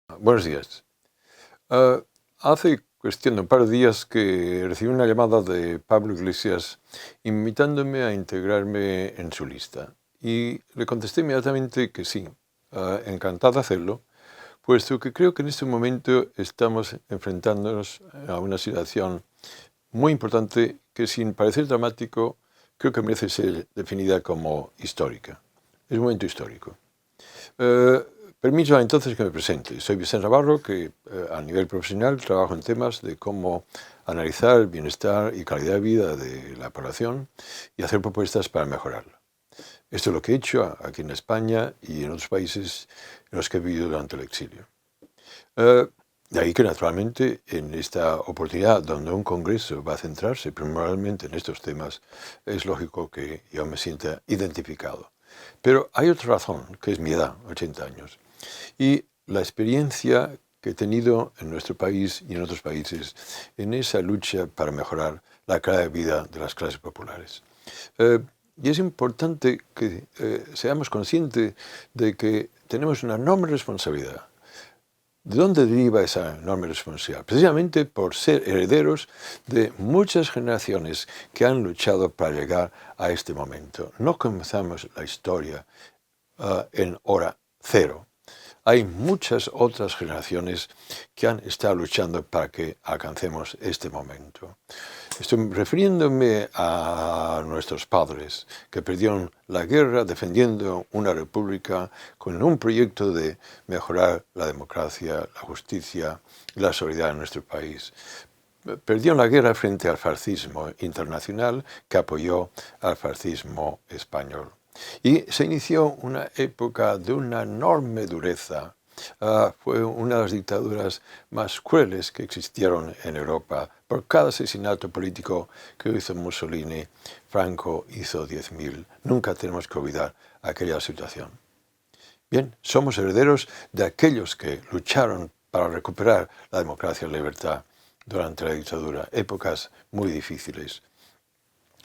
Buenos días. Hace cuestión de un par de días que recibí una llamada de Pablo Iglesias invitándome a integrarme en su lista. Y le contesté inmediatamente que sí, encantado de hacerlo, puesto que creo que en este momento estamos enfrentándonos a una situación muy importante que, sin parecer dramático, creo que merece ser definida como histórica. Es un momento histórico. Eh, Permítame entonces que me presente. Soy Vicente Navarro, que a nivel profesional trabajo en temas de cómo analizar el bienestar y calidad de vida de la población y hacer propuestas para mejorarlo. Esto es lo que he hecho aquí en España y en otros países en los que he vivido durante el exilio. De ahí que, naturalmente, en esta oportunidad donde un congreso va a centrarse primordialmente en estos temas, es lógico que yo me sienta identificado. Pero hay otra razón, que es mi edad, 80 años, y la experiencia que he tenido en nuestro país y en otros países en esa lucha para mejorar la calidad de vida de las clases populares. Y es importante que seamos conscientes de que tenemos una enorme responsabilidad. ¿De dónde deriva esa enorme responsabilidad? Precisamente por ser herederos de muchas generaciones que han luchado para llegar a este momento. No comenzamos la historia en hora cero. Hay muchas otras generaciones que han estado luchando para que alcancemos este momento. Estoy refiriéndome a nuestros padres que perdieron la guerra defendiendo una república con un proyecto de mejorar la democracia, la justicia y la solidaridad en nuestro país. Perdieron la guerra frente al fascismo internacional que apoyó al fascismo español. Y se inició una época de una enorme dureza. Fue una de las dictaduras más crueles que existieron en Europa. Por cada asesinato político que hizo Mussolini, Franco hizo 10.000. Nunca tenemos que olvidar aquella situación. Bien, somos herederos de aquellos que lucharon para recuperar la democracia y la libertad durante la dictadura, épocas muy difíciles.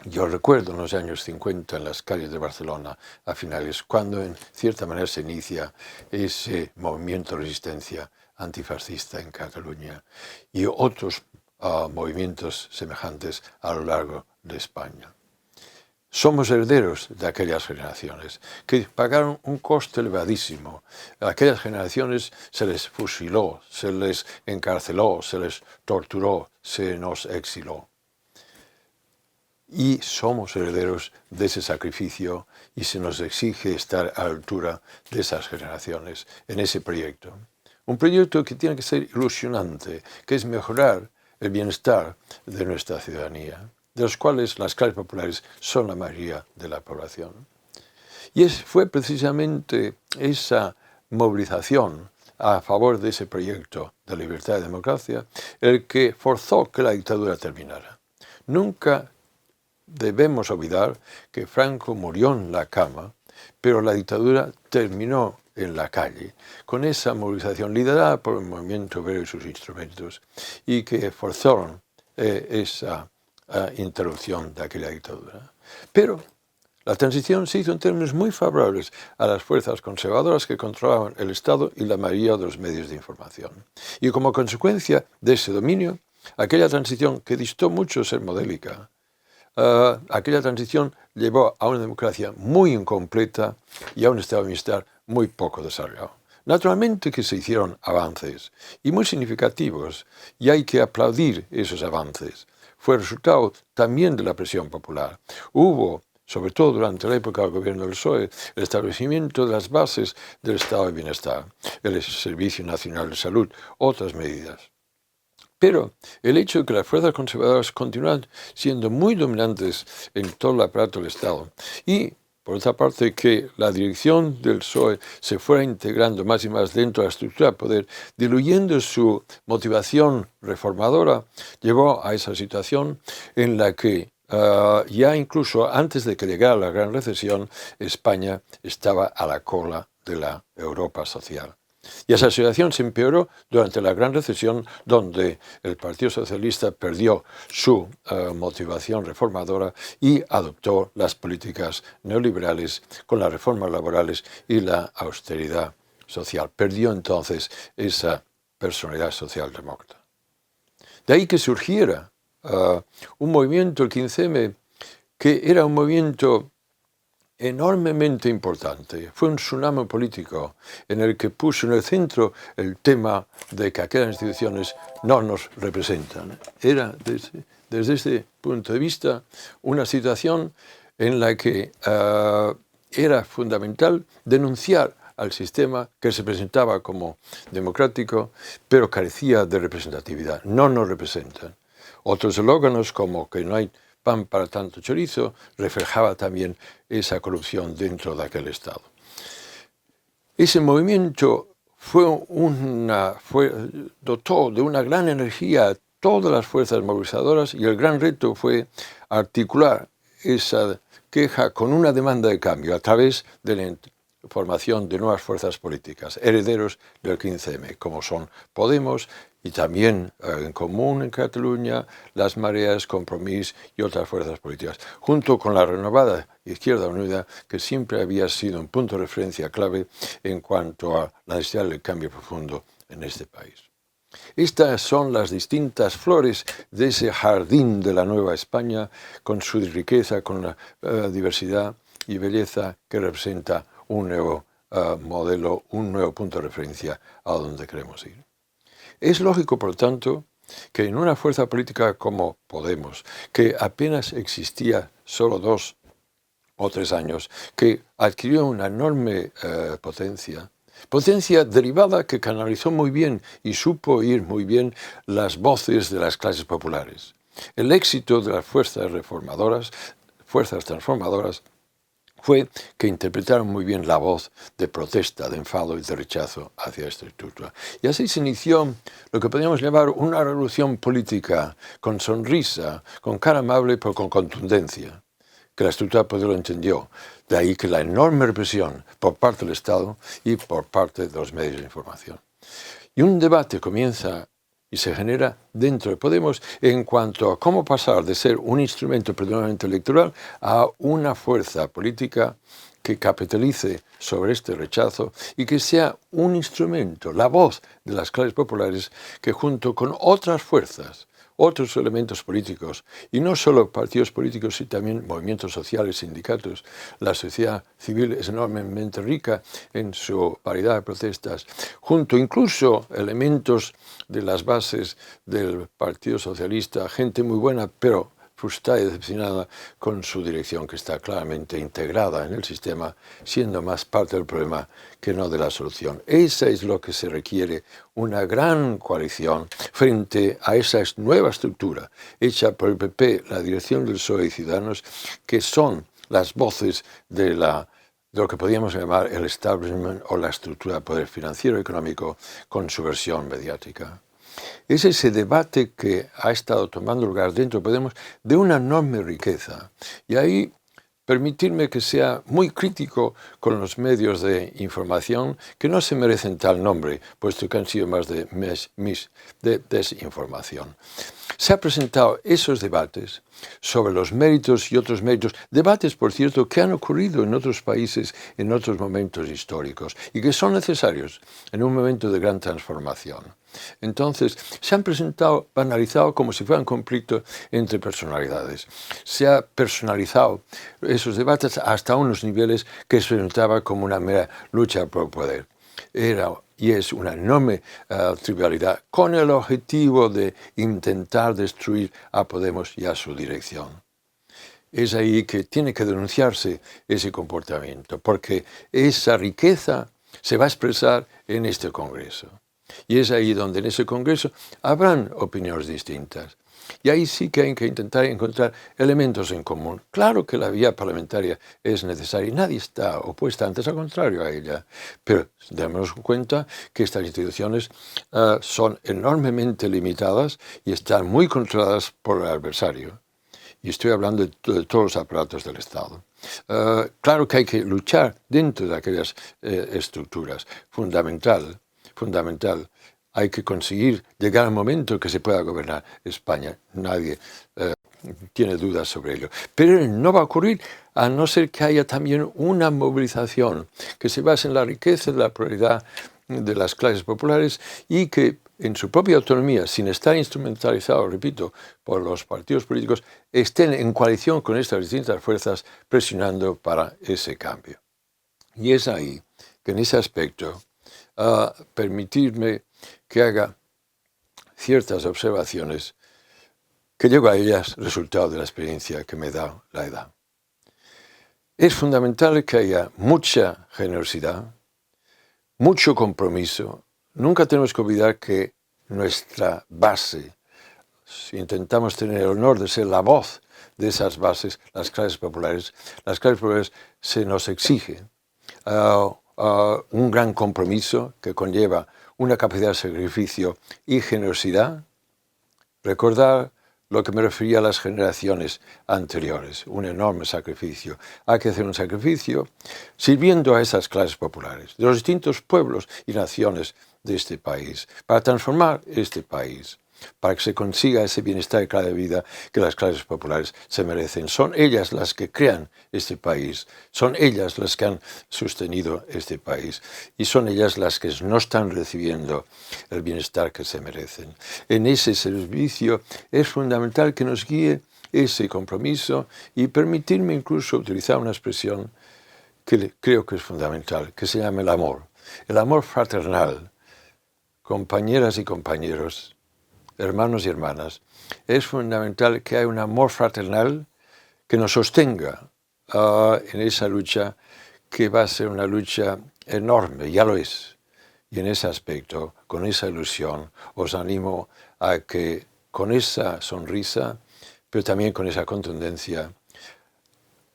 Yo recuerdo en los años 50 en las calles de Barcelona a finales, cuando en cierta manera se inicia ese movimiento de resistencia antifascista en Cataluña y otros movimientos semejantes a lo largo de España. Somos herederos de aquellas generaciones que pagaron un coste elevadísimo. A aquellas generaciones se les fusiló, se les encarceló, se les torturó, se nos exiló. Y somos herederos de ese sacrificio y se nos exige estar a la altura de esas generaciones en ese proyecto. Un proyecto que tiene que ser ilusionante, que es mejorar el bienestar de nuestra ciudadanía, de los cuales las clases populares son la mayoría de la población. Y fue precisamente esa movilización a favor de ese proyecto de libertad y democracia el que forzó que la dictadura terminara. Nunca debemos olvidar que Franco murió en la cama, pero la dictadura terminó en la calle, con esa movilización liderada por el movimiento obrero y sus instrumentos, y que forzaron esa interrupción de aquella dictadura. Pero la transición se hizo en términos muy favorables a las fuerzas conservadoras que controlaban el Estado y la mayoría de los medios de información. Y como consecuencia de ese dominio, aquella transición que distó mucho de ser modélica, aquella transición llevó a una democracia muy incompleta y a un estado de bienestar muy poco desarrollado. Naturalmente que se hicieron avances y muy significativos y hay que aplaudir esos avances. Fue resultado también de la presión popular. Hubo, sobre todo durante la época del gobierno del PSOE, el establecimiento de las bases del estado de bienestar, el Servicio Nacional de Salud, otras medidas. Pero el hecho de que las fuerzas conservadoras continúan siendo muy dominantes en todo el aparato del Estado y, por otra parte, que la dirección del PSOE se fuera integrando más y más dentro de la estructura de poder, diluyendo su motivación reformadora, llevó a esa situación en la que ya incluso antes de que llegara la gran recesión, España estaba a la cola de la Europa social. Y esa situación se empeoró durante la Gran Recesión, donde el Partido Socialista perdió su motivación reformadora y adoptó las políticas neoliberales con las reformas laborales y la austeridad social. Perdió entonces esa personalidad socialdemócrata. De ahí que surgiera un movimiento, el 15M, que era un movimiento enormemente importante. Fue un tsunami político en el que puso en el centro el tema de que aquellas instituciones no nos representan. Era, desde este punto de vista, una situación en la que era fundamental denunciar al sistema que se presentaba como democrático, pero carecía de representatividad. No nos representan. Otros eslóganos como que no hay pan para tanto chorizo reflejaba también esa corrupción dentro de aquel Estado. Ese movimiento dotó de una gran energía a todas las fuerzas movilizadoras y el gran reto fue articular esa queja con una demanda de cambio a través de la formación de nuevas fuerzas políticas, herederos del 15M, como son Podemos y también En Común en Cataluña, Las Mareas, Compromís y otras fuerzas políticas, junto con la renovada Izquierda Unida, que siempre había sido un punto de referencia clave en cuanto a la necesidad del cambio profundo en este país. Estas son las distintas flores de ese jardín de la Nueva España, con su riqueza, con la diversidad y belleza que representa un nuevo modelo, un nuevo punto de referencia a donde queremos ir. Es lógico, por tanto, que en una fuerza política como Podemos, que apenas existía solo 2 o 3 años, que adquirió una enorme potencia derivada que canalizó muy bien y supo oír muy bien las voces de las clases populares. El éxito de las fuerzas transformadoras, fue que interpretaron muy bien la voz de protesta, de enfado y de rechazo hacia esta estructura. Y así se inició lo que podríamos llamar una revolución política, con sonrisa, con cara amable, pero con contundencia, que la estructura poder lo entendió. De ahí que la enorme represión por parte del Estado y por parte de los medios de información. Y un debate comienza y se genera dentro de Podemos en cuanto a cómo pasar de ser un instrumento predominantemente electoral a una fuerza política que capitalice sobre este rechazo y que sea un instrumento, la voz de las clases populares que junto con otras fuerzas, otros elementos políticos, y no solo partidos políticos, sino también movimientos sociales, sindicatos. La sociedad civil es enormemente rica en su variedad de protestas, junto incluso elementos de las bases del Partido Socialista, gente muy buena, pero frustrada y decepcionada con su dirección, que está claramente integrada en el sistema, siendo más parte del problema que no de la solución. Esa es lo que se requiere, una gran coalición frente a esa nueva estructura hecha por el PP, la dirección del PSOE y Ciudadanos, que son las voces de lo que podríamos llamar el establishment o la estructura de poder financiero y económico con su versión mediática. Es ese debate que ha estado tomando lugar dentro de Podemos de una enorme riqueza. Y ahí permitirme que sea muy crítico con los medios de información que no se merecen tal nombre, puesto que han sido más de desinformación. Se han presentado esos debates sobre los méritos y otros méritos, debates, por cierto, que han ocurrido en otros países en otros momentos históricos y que son necesarios en un momento de gran transformación. Entonces, se han presentado, banalizado como si fueran conflictos entre personalidades. Se ha personalizado esos debates hasta unos niveles que se notaba como una mera lucha por poder. Era y es una enorme trivialidad con el objetivo de intentar destruir a Podemos y a su dirección. Es ahí que tiene que denunciarse ese comportamiento, porque esa riqueza se va a expresar en este Congreso. Y es ahí donde en ese Congreso habrán opiniones distintas. Y ahí sí que hay que intentar encontrar elementos en común. Claro que la vía parlamentaria es necesaria y nadie está opuesta, antes al contrario a ella. Pero demos cuenta que estas instituciones son enormemente limitadas y están muy controladas por el adversario. Y estoy hablando de todos los aparatos del Estado. Claro que hay que luchar dentro de aquellas estructuras. Fundamental. Hay que conseguir llegar al momento que se pueda gobernar España. Nadie tiene dudas sobre ello. Pero no va a ocurrir a no ser que haya también una movilización que se base en la riqueza y la pluralidad de las clases populares y que en su propia autonomía, sin estar instrumentalizados, repito, por los partidos políticos, estén en coalición con estas distintas fuerzas presionando para ese cambio. Y es ahí que en ese aspecto, permitirme que haga ciertas observaciones que llego a ellas resultado de la experiencia que me da la edad. Es fundamental que haya mucha generosidad, mucho compromiso. Nunca tenemos que olvidar que nuestra base, si intentamos tener el honor de ser la voz de esas bases, las clases populares se nos exige un gran compromiso que conlleva una capacidad de sacrificio y generosidad. Recordar lo que me refería a las generaciones anteriores, un enorme sacrificio. Hay que hacer un sacrificio sirviendo a esas clases populares, de los distintos pueblos y naciones de este país, para transformar este país, para que se consiga ese bienestar y calidad de vida que las clases populares se merecen. Son ellas las que crean este país, son ellas las que han sostenido este país y son ellas las que no están recibiendo el bienestar que se merecen. En ese servicio es fundamental que nos guíe ese compromiso y permitirme incluso utilizar una expresión que creo que es fundamental, que se llama el amor fraternal, compañeras y compañeros, hermanos y hermanas. Es fundamental que haya un amor fraternal que nos sostenga en esa lucha que va a ser una lucha enorme, ya lo es. Y en ese aspecto, con esa ilusión, os animo a que con esa sonrisa, pero también con esa contundencia,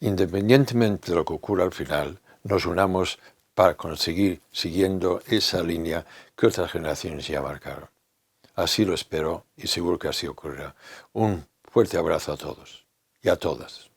independientemente de lo que ocurra al final, nos unamos para conseguir siguiendo esa línea que otras generaciones ya marcaron. Así lo espero y seguro que así ocurrirá. Un fuerte abrazo a todos y a todas.